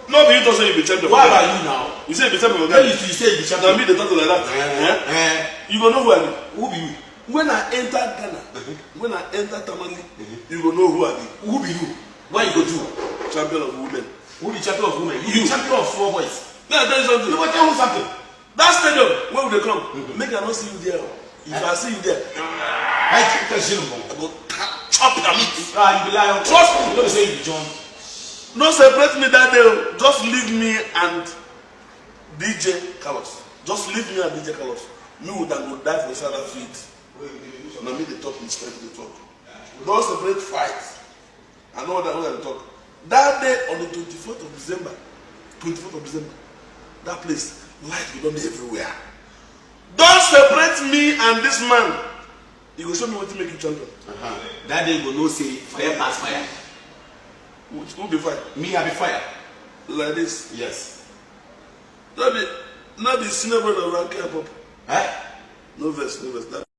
No, but you don't say you be champion. Why are you now? You say you be champion. When you say you be champion, now me they talk like that. You go know who I be. Who be you? When I enter Ghana, when I enter Tamale, you go know who I be. Who be you? What you go do? Champion of women. Who be champion of women? You be champion of small boys. Let me tell you something. You go tell me something. That stadium, where will they come? Make I not see you there. If I see you there, I can't tell you. I go chop your meat. You be lying. Trust me. You don't say you be John. No separate me that day. Just leave me and DJ Carlos. Just leave me and DJ Carlos. Me would have go die for Southern feet. Now me the talk in strength the talk. Don't separate fight. I know that when I talk. That day on the 24th of December, that place, light will not be everywhere. Don't separate me and this man. He will show me what to make you champion. That day you will not say fire pass fire. Who be fire? Me, I be fire. Like this? Yes. Not the senior brother rank up. Eh? No verse.